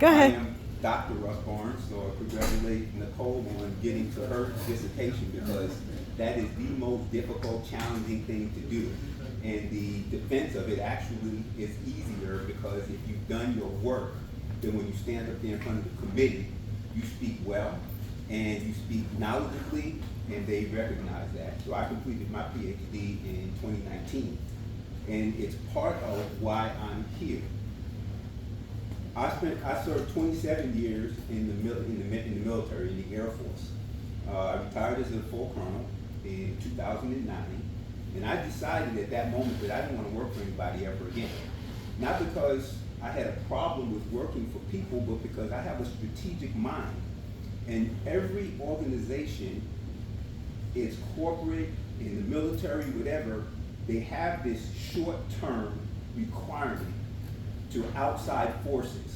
Go ahead. I am Dr. Russ Barnes, so I congratulate Nicole on getting to her dissertation because that is the most difficult, challenging thing to do. And the defense of it actually is easier because if you've done your work, then when you stand up there in front of the committee, you speak well and you speak knowledgeably, and they recognize that. So I completed my PhD in 2019, and it's part of why I'm here. I served 27 years in the military, in the Air Force. I retired as a full colonel in 2009, and I decided at that moment that I didn't want to work for anybody ever again. Not because I had a problem with working for people, but because I have a strategic mind. And every organization, it's corporate, in the military, whatever, they have this short-term requirement to outside forces.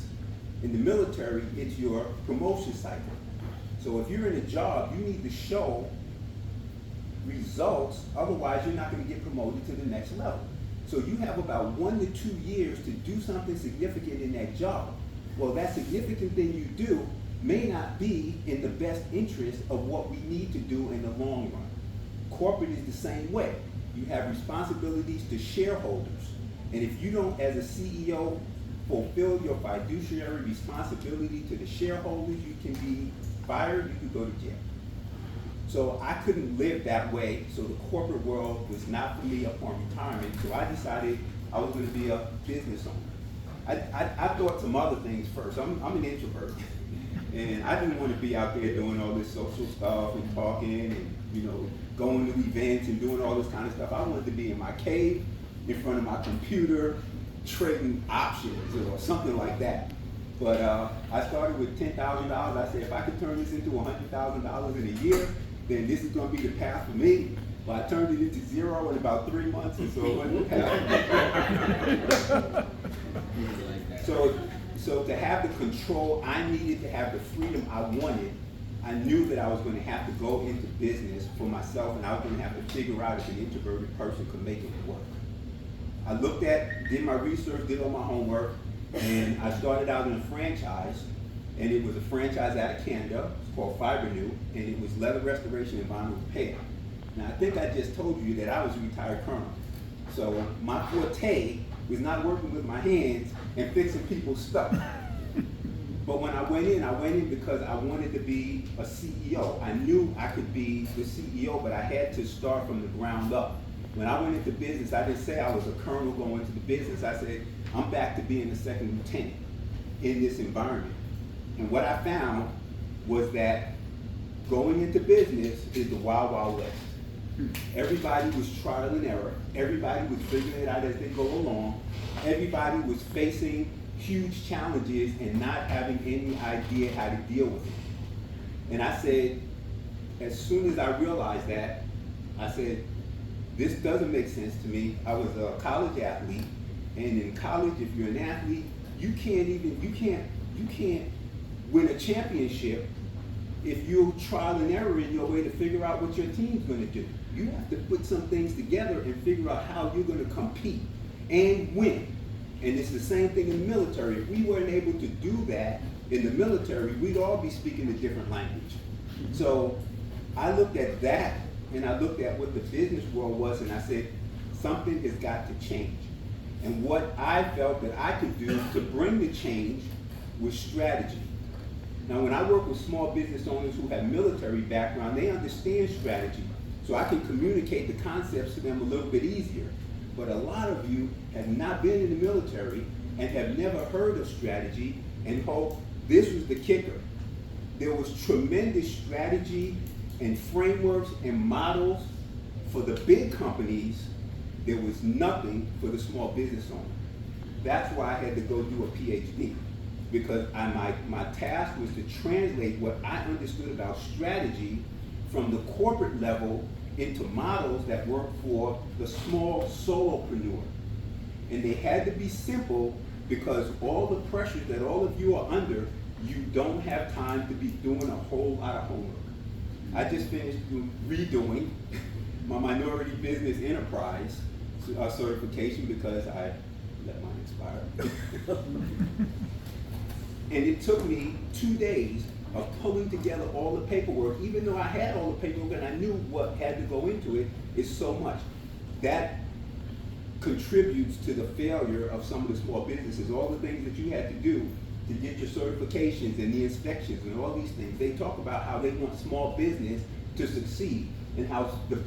In the military, it's your promotion cycle. So if you're in a job, you need to show results, otherwise you're not going to get promoted to the next level. So you have about 1 to 2 years to do something significant in that job. Well, that significant thing you do may not be in the best interest of what we need to do in the long run. Corporate is the same way. You have responsibilities to shareholders. And if you don't, as a CEO, fulfill your fiduciary responsibility to the shareholders, you can be fired, you can go to jail. So I couldn't live that way, so the corporate world was not for me upon retirement, so I decided I was going to be a business owner. I thought some other things first. I'm an introvert, and I didn't want to be out there doing all this social stuff and talking and going to events and doing all this kind of stuff. I wanted to be in my cave, in front of my computer, trading options or something like that. But I started with $10,000. I said, if I could turn this into $100,000 in a year, then this is going to be the path for me. But I turned it into zero in about 3 months, and so it wasn't the path. So to have the control I needed, to have the freedom I wanted, I knew that I was going to have to go into business for myself, and I was going to have to figure out if an introverted person could make it work. I did my research, did all my homework, and I started out in a franchise, and it was a franchise out of Canada. It's called FiberNew, and it was leather restoration and vinyl repair. Now, I think I just told you that I was a retired colonel. So my forte was not working with my hands and fixing people's stuff. But when I went in because I wanted to be a CEO. I knew I could be the CEO, but I had to start from the ground up. When I went into business, I didn't say I was a colonel going into the business. I said, I'm back to being a second lieutenant in this environment. And what I found was that going into business is the wild, wild west. Everybody was trial and error. Everybody was figuring it out as they go along. Everybody was facing huge challenges and not having any idea how to deal with it. And I said, as soon as I realized that, I said, this doesn't make sense to me. I was a college athlete, and in college, if you're an athlete, you can't win a championship if you trial and error in your way to figure out what your team's going to do. You have to put some things together and figure out how you're going to compete and win. And it's the same thing in the military. If we weren't able to do that in the military, we'd all be speaking a different language. So I looked at that, and I looked at what the business world was, and I said, something has got to change. And what I felt that I could do to bring the change was strategy. Now, when I work with small business owners who have military background, they understand strategy. So I can communicate the concepts to them a little bit easier. But a lot of you have not been in the military and have never heard of strategy, and this was the kicker. There was tremendous strategy and frameworks and models for the big companies. There was nothing for the small business owner. That's why I had to go do a PhD, because my task was to translate what I understood about strategy from the corporate level into models that work for the small solopreneur. And they had to be simple, because all the pressures that all of you are under, you don't have time to be doing a whole lot of homework. I just finished redoing my minority business enterprise certification because I let mine expire. And it took me 2 days of pulling together all the paperwork, even though I had all the paperwork and I knew what had to go into it, is so much. That contributes to the failure of some of the small businesses. All the things that you had to do to get your certifications and the inspections and all these things. They talk about how they want small business to succeed and how the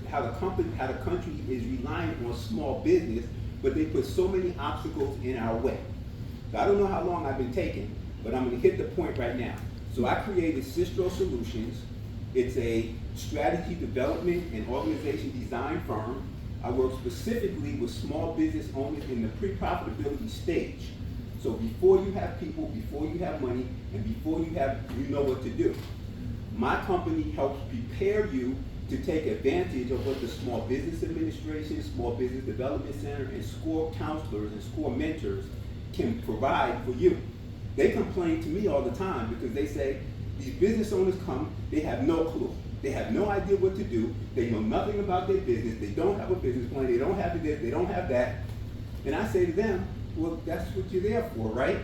country is reliant on small business, but they put so many obstacles in our way. So I don't know how long I've been taking, but I'm going to hit the point right now. So I created Systro Solutions. It's a strategy development and organization design firm. I work specifically with small business owners in the pre-profitability stage. So before you have people, before you have money, and before you know what to do. My company helps prepare you to take advantage of what the Small Business Administration, Small Business Development Center, and SCORE counselors and SCORE mentors can provide for you. They complain to me all the time because they say, these business owners come, they have no clue. They have no idea what to do. They know nothing about their business. They don't have a business plan. They don't have this, they don't have that. And I say to them, well, that's what you're there for, right?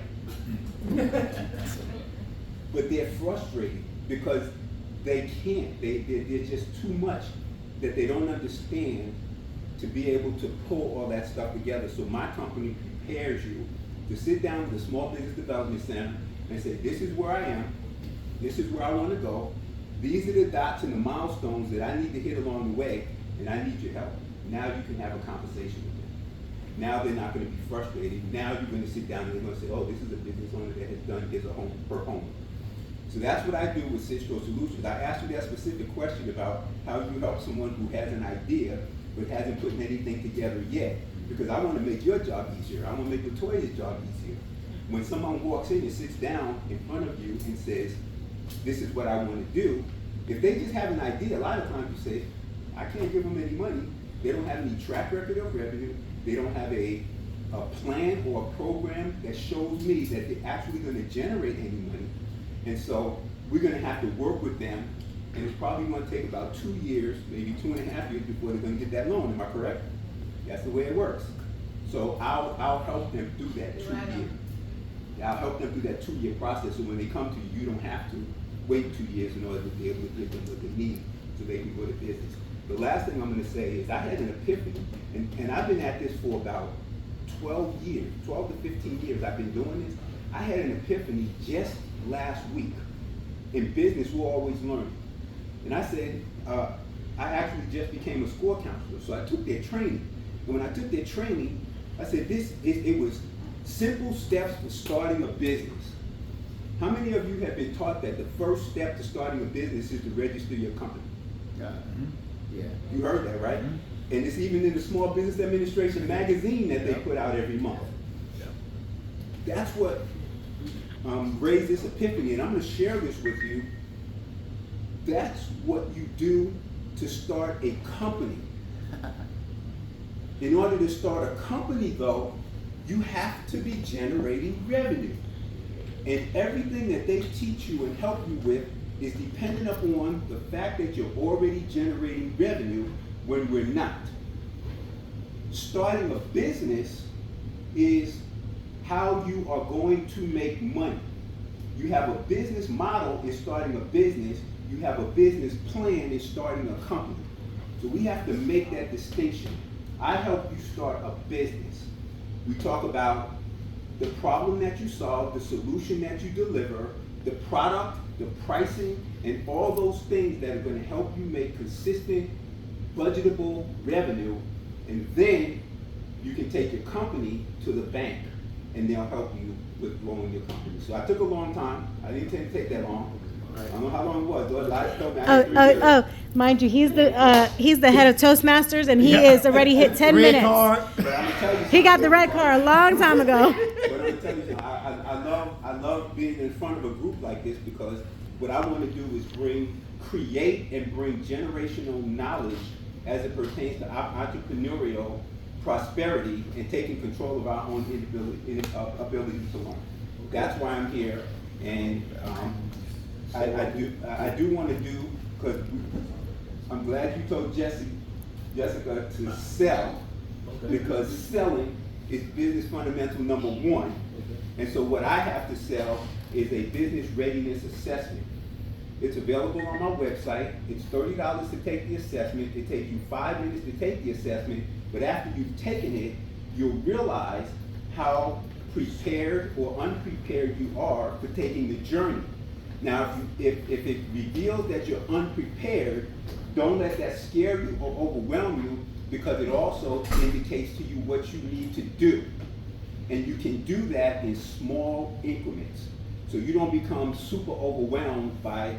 But they're frustrated because they can't. They're just too much that they don't understand to be able to pull all that stuff together. So my company prepares you to sit down with the Small Business Development Center and say, this is where I am. This is where I want to go. These are the dots and the milestones that I need to hit along the way, and I need your help. Now you can have a conversation with them. Now they're not going to be frustrated. Now you're going to sit down and they're going to say, oh, this is a business owner that has done his or her homework. So that's what I do with Systro Solutions. I asked you that specific question about how you help someone who has an idea but hasn't put anything together yet, because I want to make your job easier. I want to make Latoya's job easier. When someone walks in and sits down in front of you and says, this is what I want to do, if they just have an idea, a lot of times you say, I can't give them any money. They don't have any track record of revenue. They don't have a plan or a program that shows me that they're actually going to generate any money. And so we're going to have to work with them, and it's probably going to take about 2 years, maybe 2.5 years before they're going to get that loan. Am I correct? That's the way it works. So I'll help them do that 2 years. I'll help them through that 2-year process, so when they come to you, you don't have to wait 2 years in order to be able to give them what they need so they can go to business. The last thing I'm going to say is I had an epiphany, and I've been at this for about 12 years, 12 to 15 years I've been doing this. I had an epiphany just last week. In business, we're always learning. And I said, I actually just became a SCORE counselor, so I took their training. And when I took their training, I said, it was simple steps for starting a business. How many of you have been taught that the first step to starting a business is to register your company? Yeah. You heard that, right? Mm-hmm. And it's even in the Small Business Administration magazine that they put out every month. That's what raised this epiphany, and I'm going to share this with you. That's what you do to start a company. In order to start a company, though, you have to be generating revenue. And everything that they teach you and help you with is dependent upon the fact that you're already generating revenue when we're not. Starting a business is how you are going to make money. You have a business model in starting a business. You have a business plan in starting a company. So we have to make that distinction. I help you start a business. We talk about the problem that you solve, the solution that you deliver, the product, the pricing, and all those things that are going to help you make consistent, budgetable revenue. And then you can take your company to the bank and they'll help you with growing your company. So I took a long time. I didn't intend to take that long. I don't know how long it was. Mind you, he's the head of Toastmasters, and he is already hit 10 minutes. But I'm gonna tell you he got the red card a long time ago. But I'm gonna tell you something. I love being in front of a group like this, because what I want to do is create and bring generational knowledge as it pertains to entrepreneurial prosperity and taking control of our own ability to learn. That's why I'm here, and I do want to do, because I'm glad you told Jessica to sell, because selling is business fundamental number one. And so what I have to sell is a business readiness assessment. It's available on my website. It's $30 to take the assessment. It takes you 5 minutes to take the assessment, but after you've taken it, you'll realize how prepared or unprepared you are for taking the journey. Now, if it reveals that you're unprepared, don't let that scare you or overwhelm you, because it also indicates to you what you need to do. And you can do that in small increments, so you don't become super overwhelmed by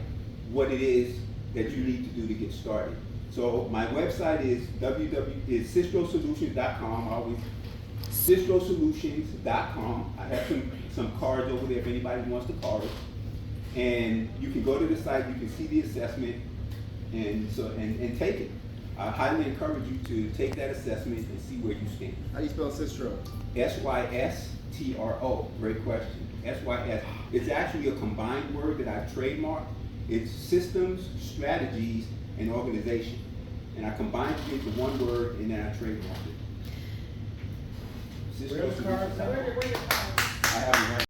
what it is that you need to do to get started. So my website is systrosolutions.com. systrosolutions.com. I have some cards over there if anybody wants to card it. And you can go to the site, you can see the assessment, and take it. I highly encourage you to take that assessment and see where you stand. How do you spell Systro? Systro. Great question. SYS. It's actually a combined word that I've trademarked. It's systems, strategies, and organization. And I combined it into one word, and then I trademarked it. Where's the cards? I haven't